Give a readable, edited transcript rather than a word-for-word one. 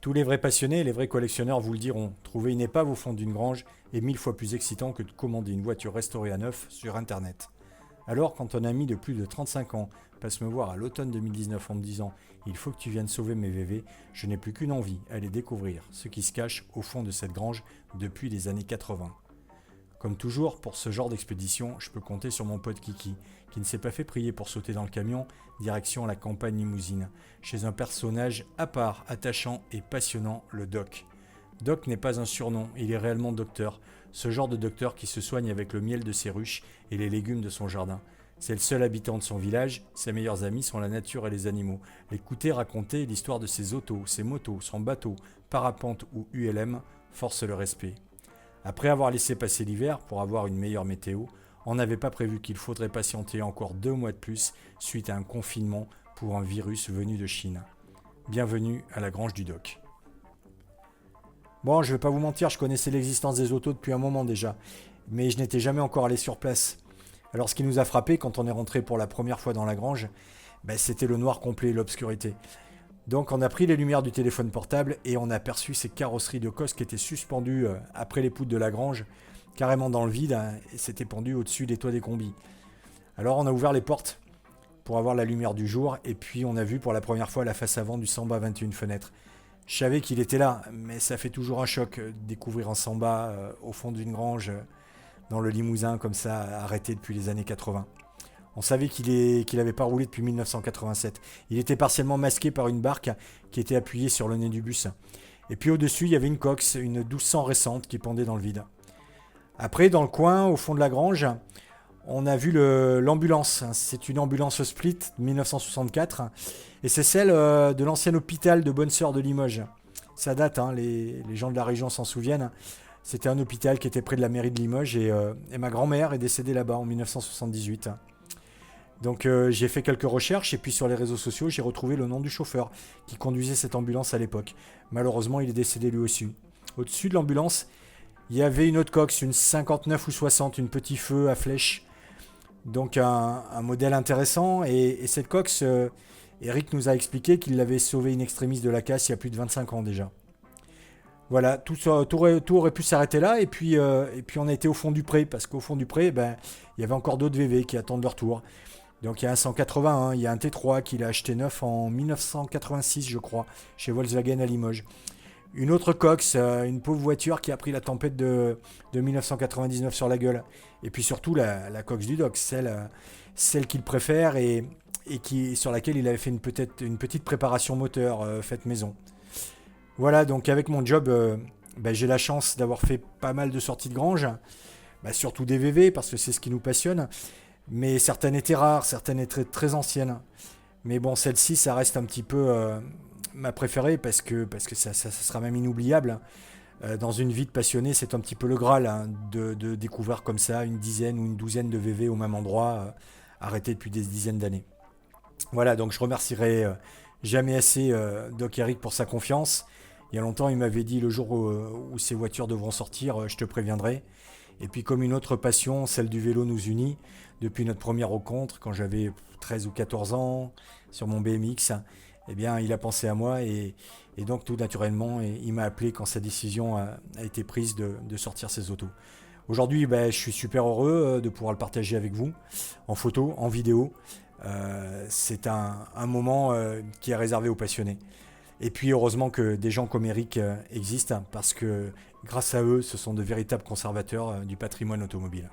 Tous les vrais passionnés et les vrais collectionneurs vous le diront, trouver une épave au fond d'une grange est 1000 fois plus excitant que de commander une voiture restaurée à neuf sur internet. Alors quand un ami de plus de 35 ans passe me voir à l'automne 2019 en me disant « Il faut que tu viennes sauver mes VV », je n'ai plus qu'une envie, aller découvrir ce qui se cache au fond de cette grange depuis les années 80. Comme toujours, pour ce genre d'expédition, je peux compter sur mon pote Kiki, qui ne s'est pas fait prier pour sauter dans le camion, direction la campagne limousine, chez un personnage à part, attachant et passionnant, le Doc. Doc n'est pas un surnom, il est réellement docteur, ce genre de docteur qui se soigne avec le miel de ses ruches et les légumes de son jardin. C'est le seul habitant de son village, ses meilleurs amis sont la nature et les animaux. L'écouter raconter l'histoire de ses autos, ses motos, son bateau, parapente ou ULM force le respect. Après avoir laissé passer l'hiver pour avoir une meilleure météo, on n'avait pas prévu qu'il faudrait patienter encore 2 mois de plus suite à un confinement pour un virus venu de Chine. Bienvenue à la grange du Doc. Bon, je vais pas vous mentir, je connaissais l'existence des autos depuis un moment déjà, mais je n'étais jamais encore allé sur place. Alors ce qui nous a frappé quand on est rentré pour la première fois dans la grange, c'était le noir complet et l'obscurité. Donc on a pris les lumières du téléphone portable et on a aperçu ces carrosseries de cosse qui étaient suspendues après les poutres de la grange, carrément dans le vide, hein, et c'était pendu au-dessus des toits des combis. Alors on a ouvert les portes pour avoir la lumière du jour et puis on a vu pour la première fois la face avant du Samba 21 fenêtres. Je savais qu'il était là, mais ça fait toujours un choc de découvrir un Samba au fond d'une grange, dans le Limousin comme ça, arrêté depuis les années 80. On savait qu'il n'avait pas roulé depuis 1987. Il était partiellement masqué par une barque qui était appuyée sur le nez du bus. Et puis au-dessus, il y avait une cox, une 1200 récente qui pendait dans le vide. Après, dans le coin, au fond de la grange, on a vu l'ambulance. C'est une ambulance Split 1964. Et c'est celle de l'ancien hôpital de Bonne-Sœur de Limoges. Ça date, hein, les gens de la région s'en souviennent. C'était un hôpital qui était près de la mairie de Limoges et ma grand-mère est décédée là-bas en 1978. Donc j'ai fait quelques recherches et puis sur les réseaux sociaux j'ai retrouvé le nom du chauffeur qui conduisait cette ambulance à l'époque. Malheureusement il est décédé lui aussi. Au-dessus de l'ambulance il y avait une autre cox, une 59 ou 60, une petit feu à flèche. Donc un modèle intéressant et cette cox, Eric nous a expliqué qu'il l'avait sauvé in extremis de la casse il y a plus de 25 ans déjà. Voilà, tout aurait pu s'arrêter là et puis on a été au fond du pré parce qu'au fond du pré il y avait encore d'autres VV qui attendent leur tour. Donc il y a un 181, il y a un T3 qu'il a acheté neuf en 1986 je crois, chez Volkswagen à Limoges. Une autre Cox, une pauvre voiture qui a pris la tempête de 1999 sur la gueule. Et puis surtout la Cox du Doc, celle qu'il préfère et sur laquelle il avait fait une petite préparation moteur faite maison. Voilà, donc avec mon job, j'ai la chance d'avoir fait pas mal de sorties de grange, surtout des VV parce que c'est ce qui nous passionne. Mais certaines étaient rares, certaines étaient très anciennes. Mais bon, celle-ci, ça reste un petit peu ma préférée parce que ça sera même inoubliable. Dans une vie de passionné, c'est un petit peu le Graal hein, de découvrir comme ça une dizaine ou une douzaine de VV au même endroit, arrêtés depuis des dizaines d'années. Voilà, donc je remercierai jamais assez Doc Eric pour sa confiance. Il y a longtemps, il m'avait dit le jour où ces voitures devront sortir, je te préviendrai. Et puis comme une autre passion, celle du vélo nous unit, depuis notre première rencontre, quand j'avais 13 ou 14 ans, sur mon BMX, eh bien il a pensé à moi et donc tout naturellement, il m'a appelé quand sa décision a été prise de sortir ses autos. Aujourd'hui, je suis super heureux de pouvoir le partager avec vous, en photo, en vidéo. C'est un moment qui est réservé aux passionnés. Et puis heureusement que des gens comme Eric existent, parce que grâce à eux, ce sont de véritables conservateurs du patrimoine automobile.